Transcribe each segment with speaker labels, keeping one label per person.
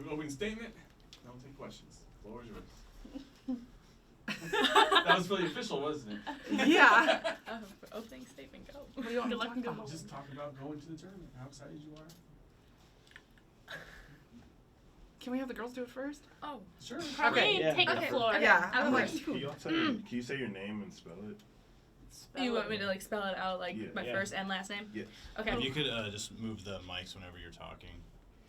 Speaker 1: Give an opening statement. Then we'll take questions. The floor is yours. That was really official, wasn't it?
Speaker 2: Yeah.
Speaker 3: Opening statement, go.
Speaker 2: What do you want
Speaker 3: Good
Speaker 2: to
Speaker 3: luck
Speaker 2: talk
Speaker 3: and go
Speaker 2: about?
Speaker 3: home.
Speaker 1: Just talk about going to the tournament. How excited you are.
Speaker 2: Can we have the girls do it first?
Speaker 3: Oh,
Speaker 1: Sure.
Speaker 3: Carleen,
Speaker 4: yeah.
Speaker 3: take
Speaker 4: Okay.
Speaker 3: the floor.
Speaker 2: Yeah.
Speaker 3: I'm
Speaker 2: I'm
Speaker 3: like,
Speaker 2: like,
Speaker 4: Can you say your name and spell it?
Speaker 3: you want me to like spell it out like
Speaker 4: Yeah.
Speaker 3: my
Speaker 4: Yeah.
Speaker 3: first and last name?
Speaker 4: Yeah.
Speaker 3: Okay.
Speaker 5: If you could just move the mics whenever you're talking.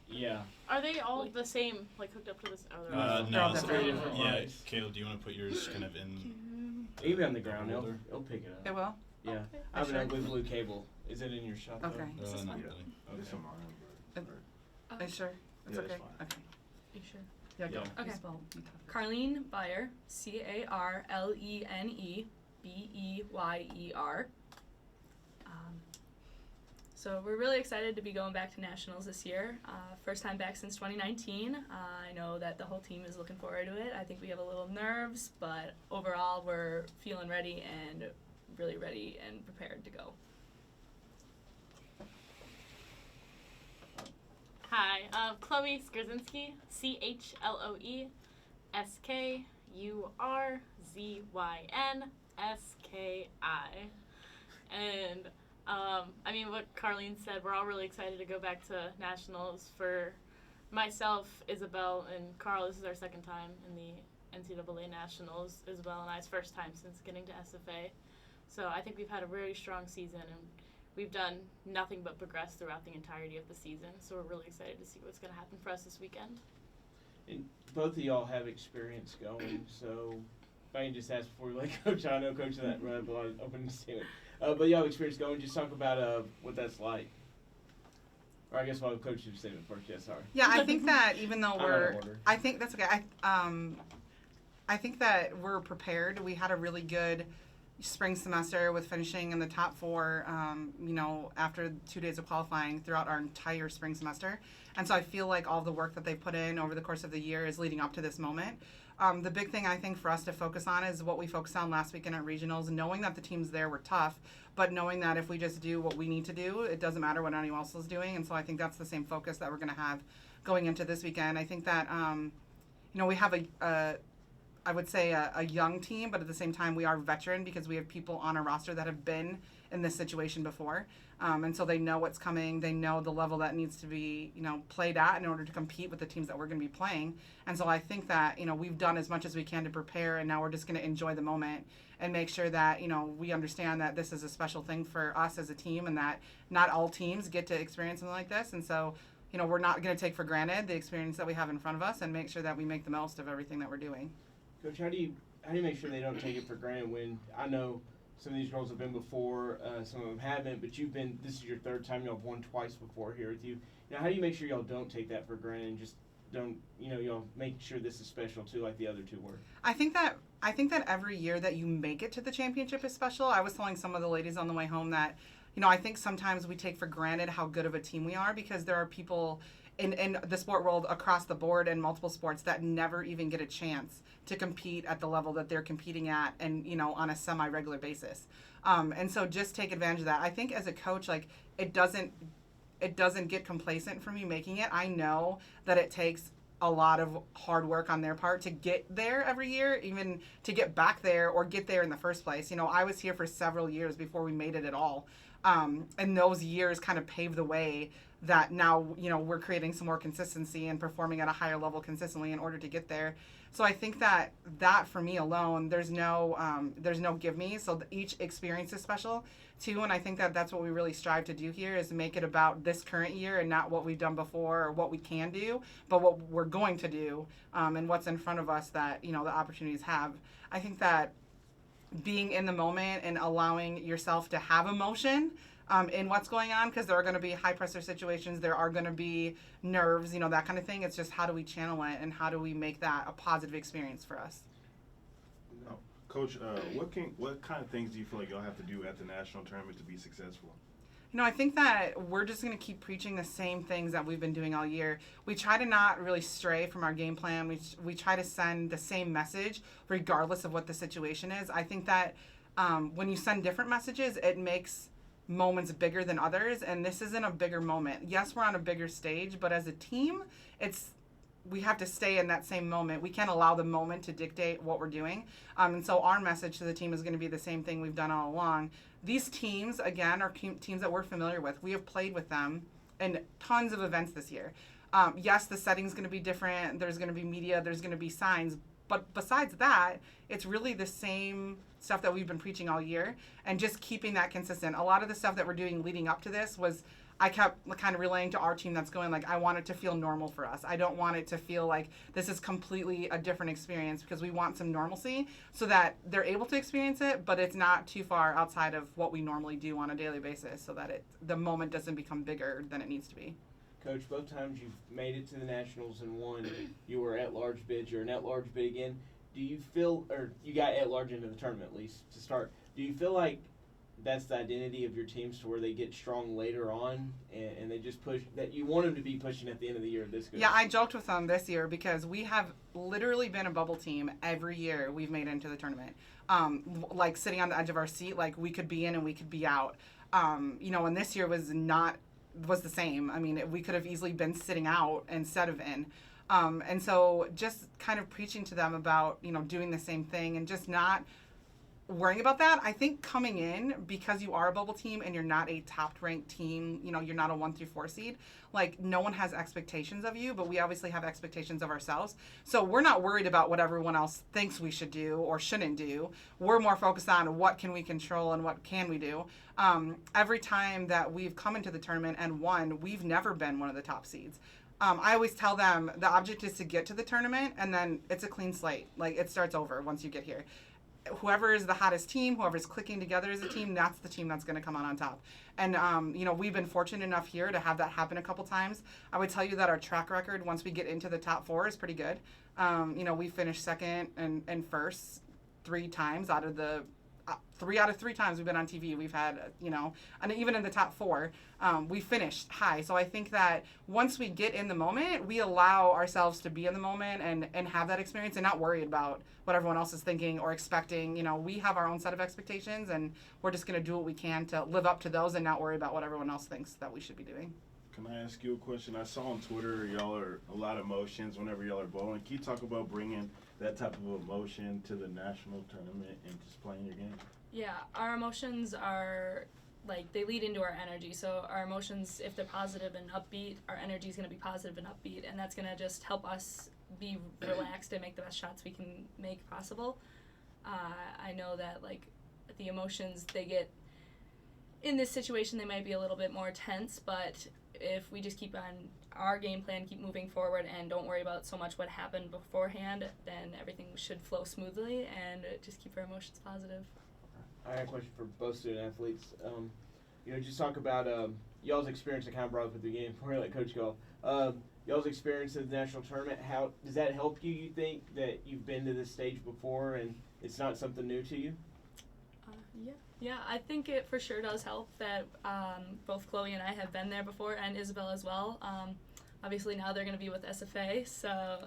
Speaker 4: Yeah.
Speaker 3: Are they all the same, like hooked up to this? Oh,
Speaker 1: No.
Speaker 2: They're all
Speaker 5: No.
Speaker 2: different.
Speaker 4: Very different
Speaker 5: Yeah,
Speaker 4: mics.
Speaker 5: Caleb, do you want to put yours kind of in?
Speaker 4: Even on the ground,
Speaker 5: holder?
Speaker 4: it'll pick it up.
Speaker 2: It will?
Speaker 4: Yeah.
Speaker 3: Okay.
Speaker 4: I have an
Speaker 2: Sure.
Speaker 4: ugly blue cable. Is it in your shop?
Speaker 2: Okay.
Speaker 4: Though?
Speaker 3: This is
Speaker 5: Not
Speaker 3: fine.
Speaker 5: really.
Speaker 4: Okay.
Speaker 6: It's on mine, but.
Speaker 2: Are you sure? It's
Speaker 4: Yeah, it's
Speaker 2: okay?
Speaker 4: fine.
Speaker 2: Okay.
Speaker 3: You sure?
Speaker 2: Yeah, go.
Speaker 4: Yeah.
Speaker 2: You
Speaker 3: Okay.
Speaker 2: spell- you talk.
Speaker 3: Carleen Beyer, Carlene Beyer. So we're really excited to be going back to nationals this year. First time back since 2019. I know that the whole team is looking forward to it. I think we have a little nerves, but overall we're feeling ready and really ready and prepared to go.
Speaker 7: Hi, Chloe Skrzyński, CHLOE SKURZYNSKI. And I mean, what Carleen said, we're all really excited to go back to nationals. For myself, Isabel, and Carl, this is our second time in the NCAA nationals. Isabel and I's first time since getting to SFA. So I think we've had a very strong season, and we've done nothing but progress throughout the entirety of the season. So we're really excited to see what's going to happen for us this weekend.
Speaker 4: And both of y'all have experience going, so if I can just ask before we let Coach, I know Coach that a lot of opening statement. But y'all have experience going, just talk about what that's like. Or I guess I'll have Coach do the statement first. Yeah, sorry.
Speaker 2: Yeah, I think that even though
Speaker 4: I'm out
Speaker 2: we're,
Speaker 4: of order.
Speaker 2: I think that's okay. I think that we're prepared. We had a really good spring semester with finishing in the top 4, after 2 days of qualifying throughout our entire spring semester. And so I feel like all the work that they put in over the course of the year is leading up to this moment. The big thing I think for us to focus on is what we focused on last weekend at regionals, knowing that the teams there were tough, but knowing that if we just do what we need to do, it doesn't matter what anyone else is doing. And so I think that's the same focus that we're going to have going into this weekend. I think that, we have I would say a young team, but at the same time we are veteran because we have people on our roster that have been in this situation before. And so they know what's coming. They know the level that needs to be, played at in order to compete with the teams that we're going to be playing. And so I think that, we've done as much as we can to prepare, and now we're just going to enjoy the moment and make sure that, we understand that this is a special thing for us as a team and that not all teams get to experience something like this. And so, we're not going to take for granted the experience that we have in front of us and make sure that we make the most of everything that we're doing.
Speaker 4: Coach, how do you make sure they don't take it for granted when I know some of these girls have been before, some of them haven't, but this is your third time, y'all have won twice before here with you. How do you make sure y'all don't take that for granted and just don't, y'all make sure this is special too, like the other two were?
Speaker 2: I think that every year that you make it to the championship is special. I was telling some of the ladies on the way home that, I think sometimes we take for granted how good of a team we are because there are people in the sport world across the board in multiple sports that never even get a chance to compete at the level that they're competing at and, on a semi-regular basis. And so just take advantage of that. I think as a coach, it doesn't get complacent for me making it. I know that it takes a lot of hard work on their part to get there every year, even to get back there or get there in the first place. I was here for several years before we made it at all. And those years kind of paved the way that now, we're creating some more consistency and performing at a higher level consistently in order to get there. So I think that for me alone, there's no give me. So each experience is special too. And I think that that's what we really strive to do here is make it about this current year and not what we've done before or what we can do, but what we're going to do and what's in front of us that, the opportunities have. I think that being in the moment and allowing yourself to have emotion in what's going on, because there are going to be high pressure situations, there are going to be nerves, that kind of thing. It's just how do we channel it and how do we make that a positive experience for us?
Speaker 6: Coach, what kind of things do you feel like y'all have to do at the national tournament to be successful?
Speaker 2: I think that we're just going to keep preaching the same things that we've been doing all year. We try to not really stray from our game plan. We try to send the same message regardless of what the situation is. I think that when you send different messages, it makes moments bigger than others, and this isn't a bigger moment. Yes, we're on a bigger stage, but as a team, it's we have to stay in that same moment. We can't allow the moment to dictate what we're doing. And so our message to the team is going to be the same thing we've done all along. These teams, again, are teams that we're familiar with. We have played with them in tons of events this year. Yes, the setting's going to be different. There's going to be media. There's going to be signs. But besides that, it's really the same stuff that we've been preaching all year and just keeping that consistent. A lot of the stuff that we're doing leading up to this was I kept kind of relaying to our team that's going, like, I want it to feel normal for us. I don't want it to feel like this is completely a different experience, because we want some normalcy so that they're able to experience it, but it's not too far outside of what we normally do on a daily basis, so that the moment doesn't become bigger than it needs to be.
Speaker 4: Coach, both times you've made it to the Nationals and won, you were at-large bid. You're an at-large bid again. Do you feel, or you got at-large into the tournament at least to start, do you feel like that's the identity of your teams to where they get strong later on and they just push, that you want them to be pushing at the end of the year this good?
Speaker 2: Yeah, I joked with them this year because we have literally been a bubble team every year we've made it into the tournament. Like sitting on the edge of our seat, like we could be in and we could be out. And this year was the same. I mean, we could have easily been sitting out instead of in. And so just kind of preaching to them about, doing the same thing and just not worrying about that. I think coming in, because you are a bubble team and you're not a top-ranked team, you're not a 1 through 4 seed, like no one has expectations of you, but we obviously have expectations of ourselves. So we're not worried about what everyone else thinks we should do or shouldn't do. We're more focused on what can we control and what can we do. Every time that we've come into the tournament and won, we've never been one of the top seeds. I always tell them the object is to get to the tournament, and then it's a clean slate. Like, it starts over once you get here. Whoever is the hottest team, whoever's clicking together as a team, that's the team that's going to come out on top. And, we've been fortunate enough here to have that happen a couple times. I would tell you that our track record, once we get into the top 4, is pretty good. We finished second and first 3 times out of the 3 out of 3 times we've been on TV. We've had, and even in the top 4, we finished high. So I think that once we get in the moment, we allow ourselves to be in the moment and have that experience and not worry about what everyone else is thinking or expecting. We have our own set of expectations, and we're just going to do what we can to live up to those and not worry about what everyone else thinks that we should be doing.
Speaker 6: Can I ask you a question? I saw on Twitter y'all are a lot of emotions whenever y'all are bowling. Can you talk about bringing that type of emotion to the national tournament and just playing your game?
Speaker 3: Yeah, our emotions are, they lead into our energy. So our emotions, if they're positive and upbeat, our energy is going to be positive and upbeat, and that's going to just help us be relaxed and make the best shots we can make possible. I know that, the emotions, they get, in this situation, they might be a little bit more tense, but if we just keep on our game plan, keep moving forward, and don't worry about so much what happened beforehand, then everything should flow smoothly, and just keep our emotions positive.
Speaker 4: I got a question for both student athletes. Just talk about y'all's experience. I kind of brought up at the beginning before I let Coach go. Y'all's experience at the national tournament. How does that help you? You think that you've been to this stage before and it's not something new to you?
Speaker 3: Yeah, I think it for sure does help that both Chloe and I have been there before, and Isabel as well. Obviously now they're going to be with SFA, so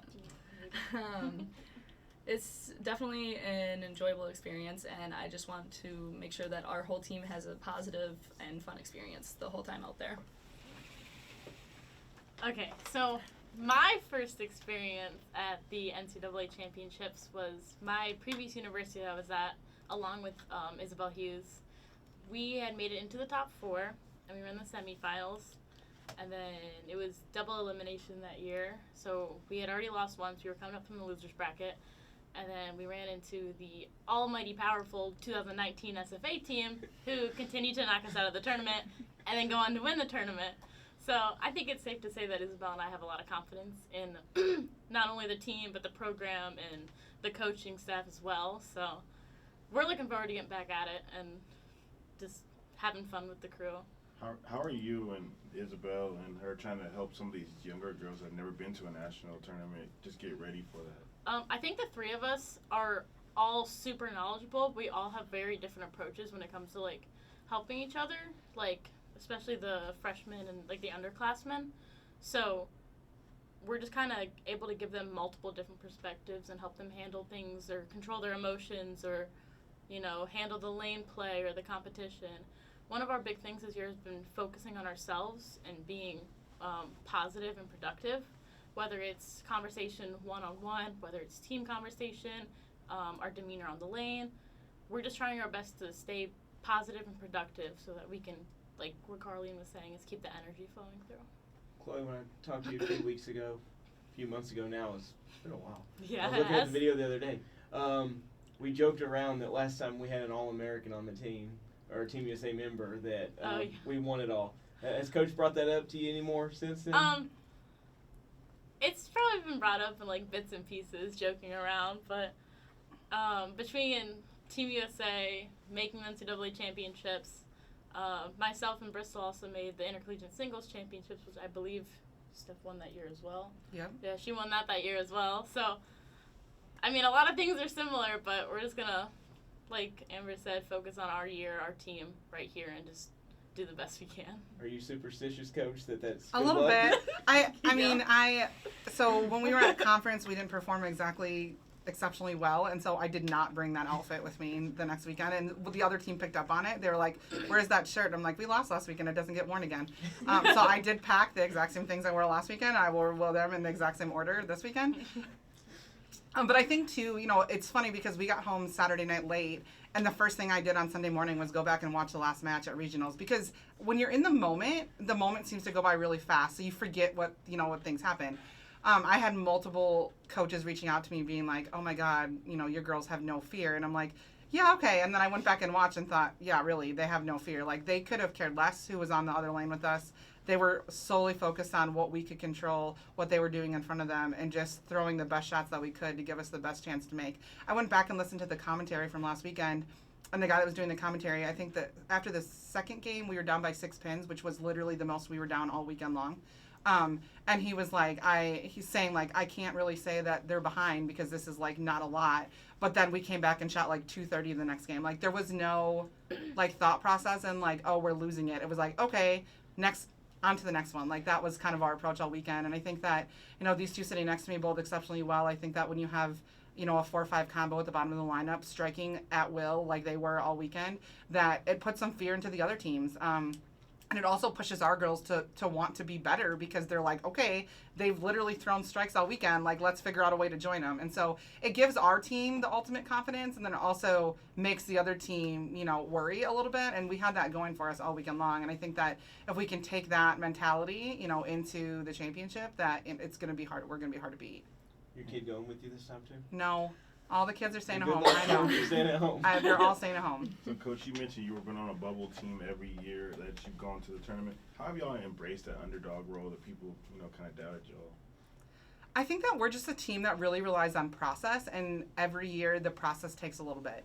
Speaker 3: it's definitely an enjoyable experience, and I just want to make sure that our whole team has a positive and fun experience the whole time out there.
Speaker 7: Okay, so my first experience at the NCAA championships was my previous university that I was at, along with Isabel Hughes. We had made it into the top 4, and we were in the semifinals, and then it was double elimination that year. So we had already lost once. We were coming up from the losers bracket, and then we ran into the almighty powerful 2019 SFA team, who continued to knock us out of the tournament and then go on to win the tournament. So I think it's safe to say that Isabel and I have a lot of confidence in not only the team, but the program and the coaching staff as well. So we're looking forward to getting back at it and just having fun with the crew.
Speaker 6: How are you and Isabel and her trying to help some of these younger girls that have never been to a national tournament just get ready for that?
Speaker 7: I think the 3 of us are all super knowledgeable. We all have very different approaches when it comes to helping each other, especially the freshmen and the underclassmen. So we're just kind of able to give them multiple different perspectives and help them handle things or control their emotions or handle the lane play or the competition. One of our big things this year has been focusing on ourselves and being positive and productive. whether it's conversation one-on-one, whether it's team conversation, our demeanor on the lane. We're just trying our best to stay positive and productive so that we can, like what Carlene was saying, is keep the energy flowing through.
Speaker 4: Chloe, when I talked to you a few months ago now, it's been a while.
Speaker 7: Yeah.
Speaker 4: I was looking at the video the other day. We joked around that last time we had an All-American on the team, or a Team USA member, that we won it all. Has Coach brought that up to you anymore since then?
Speaker 7: It's probably been brought up in like bits and pieces, joking around, but between Team USA making the NCAA championships, myself and Bristol also made the intercollegiate singles championships, which I believe Steph won that year as well.
Speaker 2: Yep.
Speaker 7: Yeah, she won that year as well. So, I mean, a lot of things are similar, but we're just gonna, like Amber said, focus on our year, our team right here, and just do the best we can.
Speaker 4: Are you superstitious, Coach, that's
Speaker 2: A
Speaker 4: good
Speaker 2: little
Speaker 4: luck?
Speaker 2: bit. So when we were at a conference, we didn't perform exactly exceptionally well, and so I did not bring that outfit with me the next weekend, and the other team picked up on it. They were like, where's that shirt? I'm like, we lost last weekend, it doesn't get worn again. So I did pack the exact same things I wore last weekend. I wore them in the exact same order this weekend. But I think too, it's funny because we got home Saturday night late, and the first thing I did on Sunday morning was go back and watch the last match at regionals, because when you're in the moment seems to go by really fast, so you forget what things happen. I had multiple coaches reaching out to me being like, oh my God, your girls have no fear. And I'm like, yeah, okay. And then I went back and watched and thought, yeah, really, they have no fear. Like, they could have cared less who was on the other lane with us. They were solely focused on what we could control, what they were doing in front of them, and just throwing the best shots that we could to give us the best chance to make. I went back and listened to the commentary from last weekend, and the guy that was doing the commentary, I think that after the second game, we were down by 6 pins, which was literally the most we were down all weekend long. And he was like, he's saying, like, I can't really say that they're behind because this is, like, not a lot. But then we came back and shot, like, 230 the next game. Like, there was no, like, thought process and, like, oh, we're losing it. It was like, okay, on to the next one. Like, that was kind of our approach all weekend. And I think that, these two sitting next to me bowled exceptionally well. I think that when you have, a 4-5 combo at the bottom of the lineup, striking at will like they were all weekend, that it puts some fear into the other teams. And it also pushes our girls to want to be better because they're like, okay, they've literally thrown strikes all weekend. Like, let's figure out a way to join them. And so it gives our team the ultimate confidence, and then it also makes the other team, worry a little bit. And we had that going for us all weekend long. And I think that if we can take that mentality, into the championship, that it's going to be hard. We're going to be hard to beat.
Speaker 4: Your kid going with you this time too?
Speaker 2: No. All the kids are staying at
Speaker 4: Good
Speaker 2: home.
Speaker 4: luck,
Speaker 2: I know.
Speaker 4: You're staying at home.
Speaker 2: They're all staying at home.
Speaker 6: So, Coach, you mentioned you were going on a bubble team every year that you've gone to the tournament. How have y'all embraced that underdog role that people, kind of doubted y'all?
Speaker 2: I think that we're just a team that really relies on process, and every year the process takes a little bit.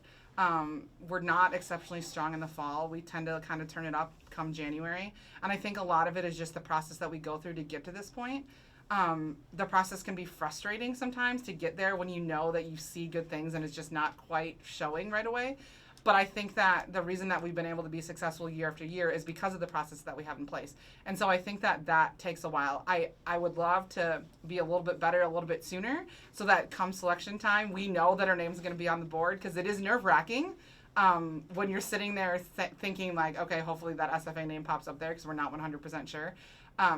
Speaker 2: We're not exceptionally strong in the fall. We tend to kind of turn it up come January, and I think a lot of it is just the process that we go through to get to this point. The process can be frustrating sometimes to get there when you know that you see good things and it's just not quite showing right away. But I think that the reason that we've been able to be successful year after year is because of the process that we have in place. And so I think that takes a while. I would love to be a little bit better a little bit sooner so that come selection time, we know that our name's going to be on the board, because it is nerve-wracking when you're sitting there thinking like, okay, hopefully that SFA name pops up there because we're not 100% sure.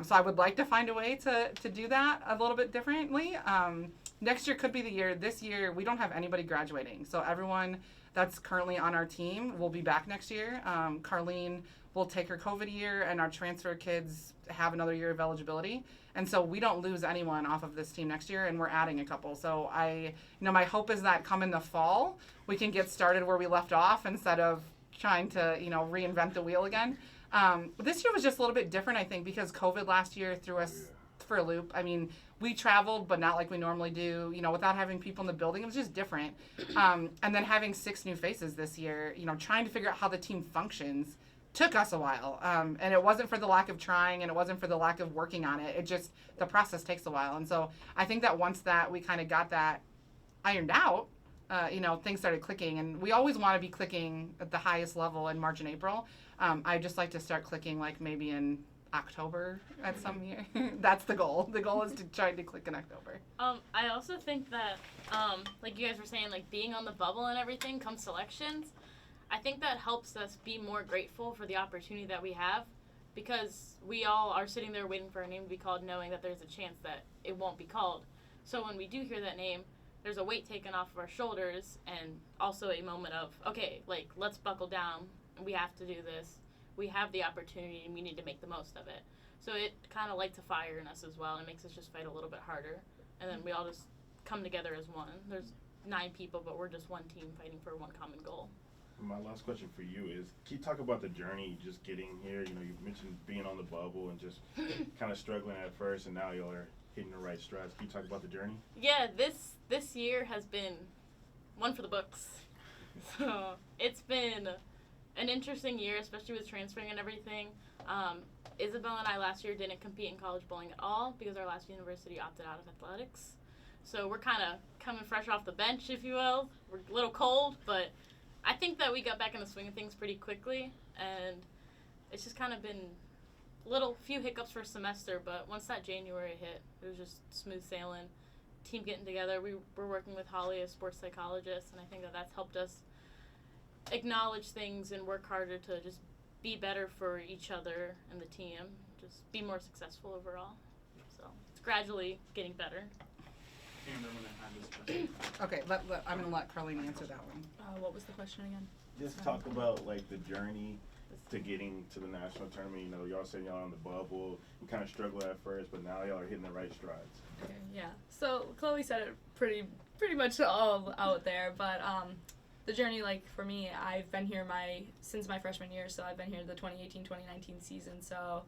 Speaker 2: So I would like to find a way to do that a little bit differently. Next year could be the year. This year, we don't have anybody graduating. So everyone that's currently on our team will be back next year. Carlene will take her COVID year, and our transfer kids have another year of eligibility. And so we don't lose anyone off of this team next year, and we're adding a couple. So my hope is that come in the fall, we can get started where we left off instead of trying to, reinvent the wheel again. This year was just a little bit different, I think, because COVID last year threw us for a loop. I mean, we traveled, but not like we normally do, without having people in the building. It was just different. And then having 6 new faces this year, trying to figure out how the team functions took us a while. And it wasn't for the lack of trying, and it wasn't for the lack of working on it. It just, the process takes a while. And so I think that once that we kind of got that ironed out, things started clicking. And we always want to be clicking at the highest level in March and April. I just like to start clicking like maybe in October at some year. That's the goal. The goal is to try to click in October.
Speaker 7: I also think that, like you guys were saying, like being on the bubble and everything comes selections, I think that helps us be more grateful for the opportunity that we have, because we all are sitting there waiting for our name to be called, knowing that there's a chance that it won't be called. So when we do hear that name, there's a weight taken off of our shoulders, and also a moment of, okay, like, let's buckle down. We have to do this. We have the opportunity, and we need to make the most of it. So it kind of lights a fire in us as well. It makes us just fight a little bit harder. And then we all just come together as one. There's 9 people, but we're just one team fighting for one common goal.
Speaker 6: My last question for you is, can you talk about the journey just getting here? You know, you mentioned being on the bubble and just kind of struggling at first, and now y'all are hitting the right strides. Can you talk about the journey?
Speaker 7: Yeah, this year has been one for the books. So it's been an interesting year, especially with transferring and everything. Isabel and I last year didn't compete in college bowling at all because our last university opted out of athletics. So we're kind of coming fresh off the bench, if you will. We're a little cold, but I think that we got back in the swing of things pretty quickly, and it's just kind of been few hiccups for semester, but once that January hit, it was just smooth sailing. Team getting together. We were working with Holly, a sports psychologist, and I think that that's helped us acknowledge things and work harder to just be better for each other and the team, just be more successful overall. So it's gradually getting better.
Speaker 1: Cameron, when I had this question.
Speaker 2: Okay, I'm going to let Carlene answer that one.
Speaker 3: What was the question again?
Speaker 6: Just talk about, like, the journey to getting to the national tournament. You know, y'all said y'all on the bubble. You kind of struggled at first, but now y'all are hitting the right strides.
Speaker 3: Okay, yeah. So Chloe said it pretty much all out there, but the journey, like, for me, I've been here since my freshman year, so I've been here the 2018-2019 season, so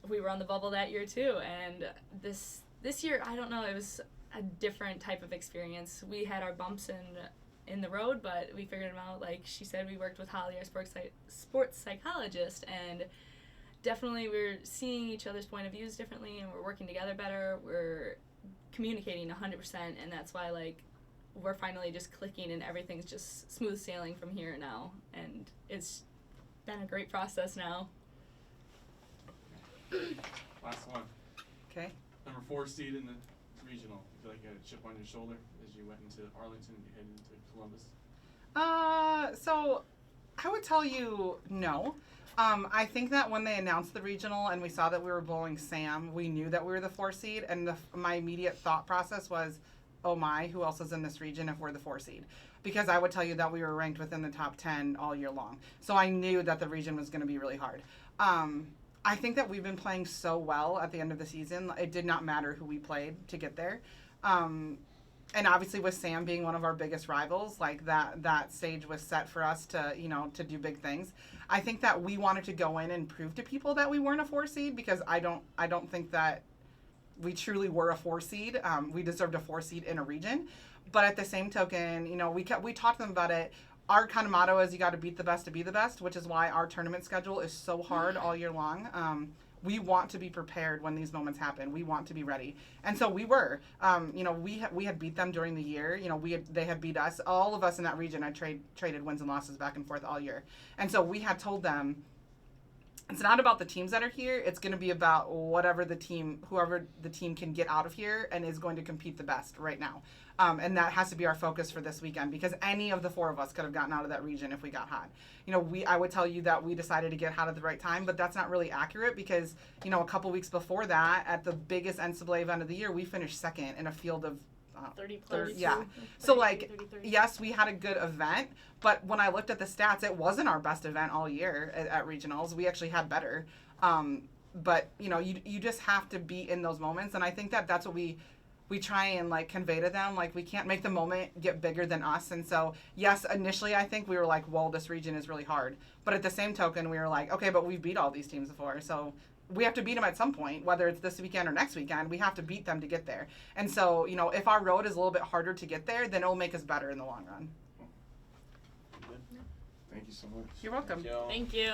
Speaker 3: we were on the bubble that year too, and this year, I don't know, it was a different type of experience. We had our bumps in the road, but we figured them out. Like she said, we worked with Holly, our sports psychologist, and definitely we're seeing each other's point of views differently, and we're working together better. We're communicating 100%, and that's why, like, we're finally just clicking, and everything's just smooth sailing from here now, and it's been a great process now.
Speaker 1: Last one.
Speaker 2: Okay.
Speaker 1: Number 4 seed in the regional. You feel like you had a chip on your shoulder as you went into Arlington and you headed into Columbus?
Speaker 2: So I would tell you no. I think that when they announced the regional and we saw that we were bowling Sam, we knew that we were the 4 seed, and my immediate thought process was, oh my, who else is in this region if we're the 4 seed? Because I would tell you that we were ranked within the top 10 all year long. So I knew that the region was going to be really hard. I think that we've been playing so well at the end of the season. It did not matter who we played to get there. And obviously with Sam being one of our biggest rivals, like that stage was set for us to do big things. I think that we wanted to go in and prove to people that we weren't a 4 seed, because I don't think that we truly were a 4 seed. We deserved a 4 seed in a region. But at the same token, we talked to them about it. Our kind of motto is you got to beat the best to be the best, which is why our tournament schedule is so hard all year long. We want to be prepared when these moments happen. We want to be ready. And so we were. We had beat them during the year. They had beat us. All of us in that region had traded wins and losses back and forth all year. And so we had told them, it's not about the teams that are here. It's going to be about whoever the team can get out of here and is going to compete the best right now. And that has to be our focus for this weekend, because any of the 4 of us could have gotten out of that region if we got hot. I would tell you that we decided to get hot at the right time, but that's not really accurate, because, a couple weeks before that, at the biggest NCAA event of the year, we finished second in a field of
Speaker 7: 30 plus.
Speaker 2: Yeah. So, like, yes, we had a good event, but when I looked at the stats, it wasn't our best event all year at regionals. We actually had better. But, you just have to be in those moments, and I think that that's what we try and, like, convey to them. Like, we can't make the moment get bigger than us. And so, yes, initially I think we were like, whoa, this region is really hard. But at the same token, we were like, okay, but we've beat all these teams before. So we have to beat them at some point, whether it's this weekend or next weekend. We have to beat them to get there. And so, if our road is a little bit harder to get there, then it'll make us better in the long run.
Speaker 6: Thank you so much.
Speaker 2: You're welcome.
Speaker 7: Thank you.